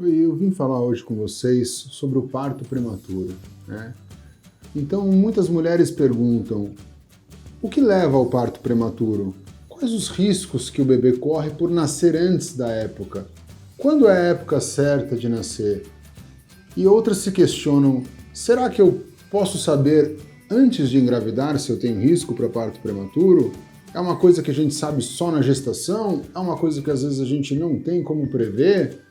Oi, eu vim falar hoje com vocês sobre o parto prematuro, né? Então, muitas mulheres perguntam: o que leva ao parto prematuro? Quais os riscos que o bebê corre por nascer antes da época? Quando é a época certa de nascer? E outras se questionam: será que eu posso saber antes de engravidar se eu tenho risco para parto prematuro? É uma coisa que a gente sabe só na gestação? É uma coisa que às vezes a gente não tem como prever?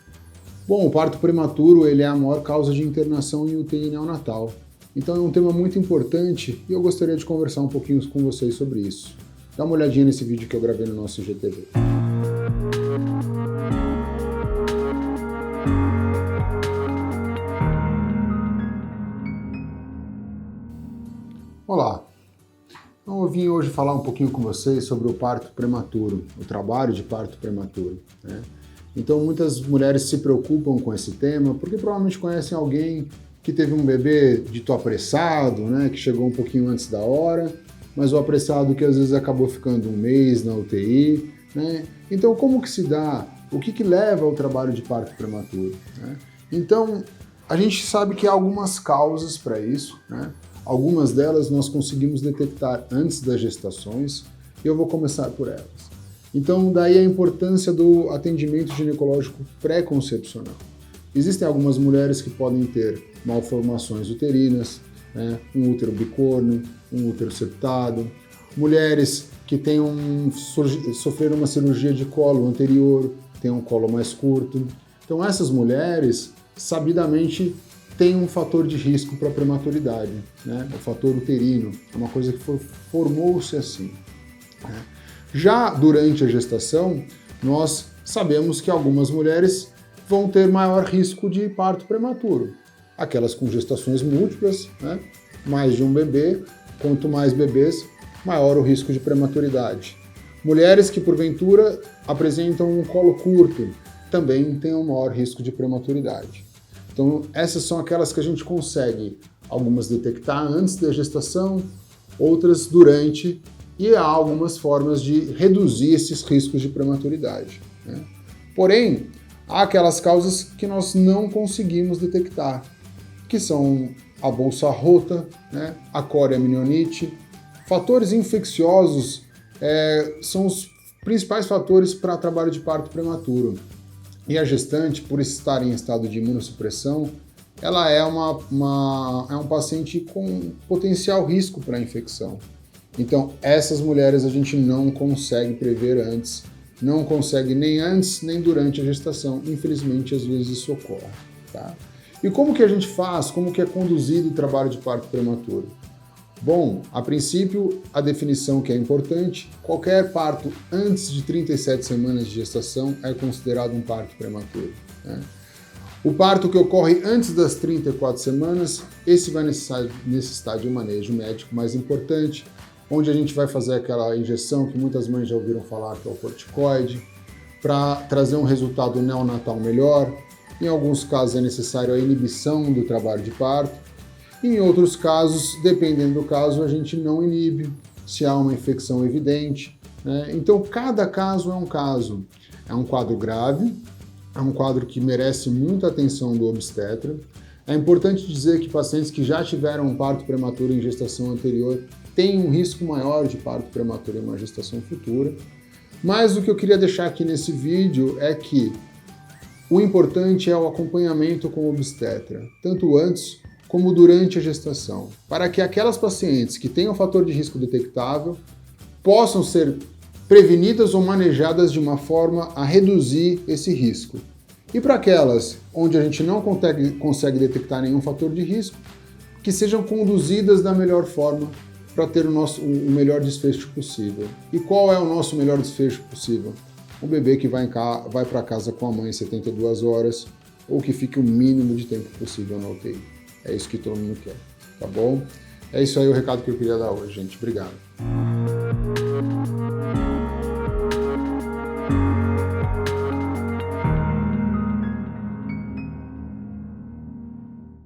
Bom, o parto prematuro ele é a maior causa de internação em UTI neonatal. Então é um tema muito importante e eu gostaria de conversar um pouquinho com vocês sobre isso. Dá uma olhadinha nesse vídeo que eu gravei no nosso IGTV. Olá! Então eu vim hoje falar um pouquinho com vocês sobre o parto prematuro, o trabalho de parto prematuro, né? Então muitas mulheres se preocupam com esse tema porque provavelmente conhecem alguém que teve um bebê dito apressado, né, que chegou um pouquinho antes da hora, mas o apressado que às vezes acabou ficando um mês na UTI, né? Então como que se dá? O que leva ao trabalho de parto prematuro, né? Então a gente sabe que há algumas causas para isso, né? Algumas delas nós conseguimos detectar antes das gestações e eu vou começar por elas. Então, daí a importância do atendimento ginecológico pré-concepcional. Existem algumas mulheres que podem ter malformações uterinas, né, um útero bicorno, um útero septado, mulheres que sofreram uma cirurgia de colo anterior, têm um colo mais curto. Então, essas mulheres, sabidamente, têm um fator de risco para prematuridade, né, o fator uterino, é uma coisa que formou-se assim, né? Já durante a gestação, nós sabemos que algumas mulheres vão ter maior risco de parto prematuro. Aquelas com gestações múltiplas, né? Mais de um bebê, quanto mais bebês, maior o risco de prematuridade. Mulheres que, porventura, apresentam um colo curto, também têm um maior risco de prematuridade. Então, essas são aquelas que a gente consegue, algumas detectar antes da gestação, outras durante, e há algumas formas de reduzir esses riscos de prematuridade, né? Porém, há aquelas causas que nós não conseguimos detectar, que são a bolsa rota, né, a coriamnioniite. Fatores infecciosos são os principais fatores para trabalho de parto prematuro. E a gestante, por estar em estado de imunossupressão, ela é um paciente com potencial risco para a infecção. Então, essas mulheres a gente não consegue prever antes, não consegue nem antes nem durante a gestação. Infelizmente, às vezes isso ocorre, tá? E como que a gente faz? Como que é conduzido o trabalho de parto prematuro? Bom, a princípio, a definição que é importante, qualquer parto antes de 37 semanas de gestação é considerado um parto prematuro, né? O parto que ocorre antes das 34 semanas, esse vai necessitar de um manejo médico mais importante, onde a gente vai fazer aquela injeção que muitas mães já ouviram falar, que é o corticoide, para trazer um resultado neonatal melhor. Em alguns casos é necessário a inibição do trabalho de parto. Em outros casos, dependendo do caso, a gente não inibe, se há uma infecção evidente, né? Então, cada caso é um caso. É um quadro grave, é um quadro que merece muita atenção do obstetra. É importante dizer que pacientes que já tiveram um parto prematuro em gestação anterior têm um risco maior de parto prematuro em uma gestação futura. Mas o que eu queria deixar aqui nesse vídeo é que o importante é o acompanhamento com o obstetra, tanto antes como durante a gestação, para que aquelas pacientes que têm um fator de risco detectável possam ser prevenidas ou manejadas de uma forma a reduzir esse risco. E para aquelas onde a gente não consegue detectar nenhum fator de risco, que sejam conduzidas da melhor forma para ter o melhor desfecho possível. E qual é o nosso melhor desfecho possível? Um bebê que vai para casa com a mãe 72 horas ou que fique o mínimo de tempo possível na UTI. É isso que todo mundo quer, tá bom? É isso aí o recado que eu queria dar hoje, gente. Obrigado.